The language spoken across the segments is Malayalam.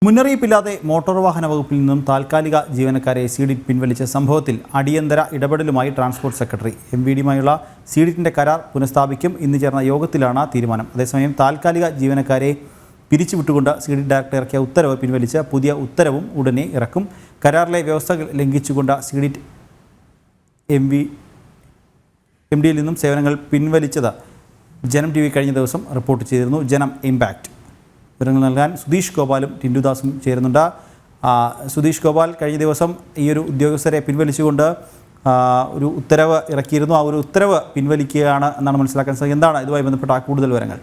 മുന്നറിയിപ്പില്ലാതെ മോട്ടോർ വാഹന വകുപ്പിൽ നിന്നും താൽക്കാലിക ജീവനക്കാരെ സീഡിറ്റ് പിൻവലിച്ച സംഭവത്തിൽ അടിയന്തര ഇടപെടലുമായി ട്രാൻസ്പോർട്ട് സെക്രട്ടറി MVDയുമായുള്ള സീഡിറ്റിന്റെ കരാർ പുനഃസ്ഥാപിക്കും. ഇന്ന് ചേർന്ന യോഗത്തിലാണ് തീരുമാനം. അതേസമയം താൽക്കാലിക ജീവനക്കാരെ പിരിച്ചുവിട്ടുകൊണ്ട് സീഡിറ്റ് ഡയറക്ടർ ഇറക്കിയ ഉത്തരവ് പിൻവലിച്ച് പുതിയ ഉത്തരവും ഉടനെ ഇറക്കും. കരാറിലെ വ്യവസ്ഥകൾ ലംഘിച്ചുകൊണ്ട് സീഡിറ്റ് MDയിൽ നിന്നും സേവനങ്ങൾ പിൻവലിച്ചത് ജനം TV കഴിഞ്ഞ ദിവസം റിപ്പോർട്ട് ചെയ്തിരുന്നു. ജനം ഇമ്പാക്റ്റ് വിവരങ്ങൾ നൽകാൻ സുധീഷ് ഗോപാലും ടിൻഡുദാസും ചേരുന്നുണ്ട്. സുധീഷ് ഗോപാൽ, കഴിഞ്ഞ ദിവസം ഈ ഒരു ഉദ്യോഗസ്ഥരെ പിൻവലിച്ചുകൊണ്ട് ഒരു ഉത്തരവ് ഇറക്കിയിരുന്നു. ആ ഒരു ഉത്തരവ് പിൻവലിക്കുകയാണ് എന്നാണ് മനസ്സിലാക്കാൻ സാധിക്കുന്നത്. എന്താണ് ഇതുമായി ബന്ധപ്പെട്ട കൂടുതൽ വിവരങ്ങൾ?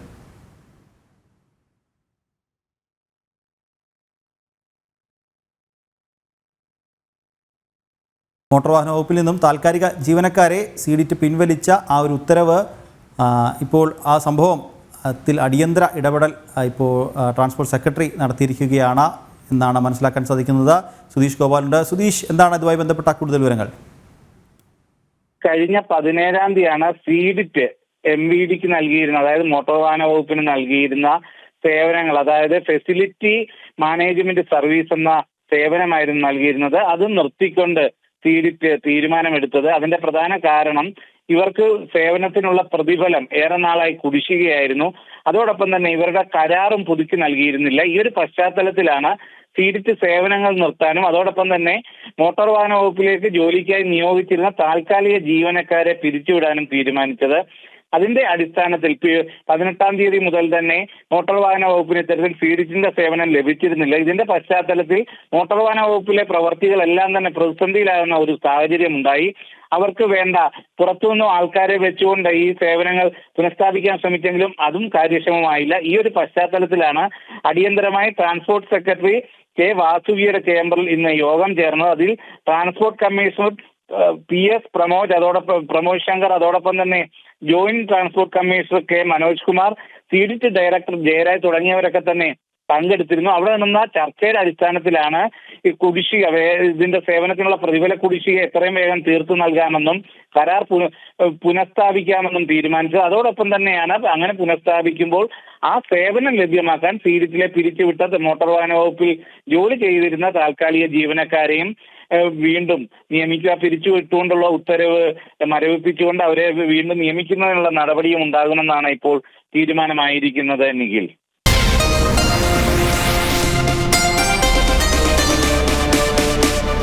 മോട്ടോർ വാഹന വകുപ്പിൽ നിന്നും താൽക്കാലിക ജീവനക്കാരെ സീഡിറ്റ് പിൻവലിച്ച ആ ഒരു ഉത്തരവ് ഇപ്പോൾ ആ സംഭവം അടിയന്തര ഇടപെടൽ ഇപ്പോൾ ട്രാൻസ്പോർട്ട് സെക്രട്ടറി നടത്തിയിരിക്കുകയാണ് എന്നാണ് മനസ്സിലാക്കാൻ സാധിക്കുന്നത്. സുധീഷ് ഗോപാലുണ്ട്. സുധീഷ്, എന്താണ് ഇതുമായി ബന്ധപ്പെട്ട കൂടുതൽ വിവരങ്ങൾ? കഴിഞ്ഞ 17-ാം തീയതിയാണ് സീഡിറ്റ് MVDക്ക് നൽകിയിരുന്ന, അതായത് മോട്ടോർ വാഹന വകുപ്പിന് നൽകിയിരുന്ന സേവനങ്ങൾ, അതായത് ഫെസിലിറ്റി മാനേജ്മെന്റ് സർവീസ് എന്ന സേവനമായിരുന്നു നൽകിയിരുന്നത്. അത് നിർത്തിക്കൊണ്ട് സീഡിറ്റ് തീരുമാനമെടുത്തത്. അതിന്റെ പ്രധാന കാരണം ഇവർക്ക് സേവനത്തിനുള്ള പ്രതിഫലം ഏറെ നാളായി കുടിശ്ശികയായിരുന്നു. അതോടൊപ്പം തന്നെ ഇവരുടെ കരാറും പുതുക്കി നൽകിയിരുന്നില്ല. ഈ ഒരു പശ്ചാത്തലത്തിലാണ് സീഡിറ്റ് സേവനങ്ങൾ നിർത്താനും അതോടൊപ്പം തന്നെ മോട്ടോർ വാഹന വകുപ്പിലേക്ക് ജോലിക്കായി നിയോഗിച്ചിരുന്ന താൽക്കാലിക ജീവനക്കാരെ പിരിച്ചുവിടാനും തീരുമാനിച്ചത്. അതിന്റെ അടിസ്ഥാനത്തിൽ 18-ാം തീയതി മുതൽ തന്നെ മോട്ടോർ വാഹന വകുപ്പിന് ഇത്തരത്തിൽ സീഡിറ്റിന്റെ സേവനം ലഭിച്ചിരുന്നില്ല. ഇതിന്റെ പശ്ചാത്തലത്തിൽ മോട്ടോർ വാഹന വകുപ്പിലെ പ്രവർത്തികളെല്ലാം തന്നെ പ്രതിസന്ധിയിലാകുന്ന ഒരു സാഹചര്യം ഉണ്ടായി. അവർക്ക് വേണ്ട പുറത്തുനിന്നും ആൾക്കാരെ വെച്ചുകൊണ്ട് ഈ സേവനങ്ങൾ പുനഃസ്ഥാപിക്കാൻ ശ്രമിച്ചെങ്കിലും അതും കാര്യക്ഷമമായില്ല. ഈ ഒരു പശ്ചാത്തലത്തിലാണ് അടിയന്തരമായി ട്രാൻസ്പോർട്ട് സെക്രട്ടറി കെ വാസുകിയുടെ ചേംബറിൽ ഇന്ന് യോഗം ചേർന്നത്. അതിൽ transport commissioner PS Pramod Shankar, അതോടൊപ്പം തന്നെ joint transport commissioner K Manoj Kumar, CDIT director Jayaraj തുടങ്ങിയവരൊക്കെ തന്നെ പങ്കെടുത്തിരുന്നു. അവിടെ നിന്ന ചർച്ചയുടെ അടിസ്ഥാനത്തിലാണ് ഈ കുടിശ്ശിക, ഇതിന്റെ സേവനത്തിനുള്ള പ്രതിഫല കുടിശ്ശിക എത്രയും വേഗം തീർത്തു നൽകാമെന്നും കരാർ പുനഃസ്ഥാപിക്കാമെന്നും തീരുമാനിച്ചത്. അതോടൊപ്പം തന്നെയാണ് അങ്ങനെ പുനഃസ്ഥാപിക്കുമ്പോൾ ആ സേവനം ലഭ്യമാക്കാൻ സീഡിറ്റിലെ പിരിച്ചുവിട്ട മോട്ടോർ വാഹന വകുപ്പിൽ ജോലി ചെയ്തിരുന്ന താൽക്കാലിക ജീവനക്കാരെയും വീണ്ടും പിരിച്ചുവിട്ടുകൊണ്ടുള്ള ഉത്തരവ് മരവിപ്പിച്ചുകൊണ്ട് അവരെ വീണ്ടും നിയമിക്കുന്നതിനുള്ള നടപടിയും ഉണ്ടാകുമെന്നാണ് ഇപ്പോൾ തീരുമാനമായിരിക്കുന്നത്. നിഖിൽ.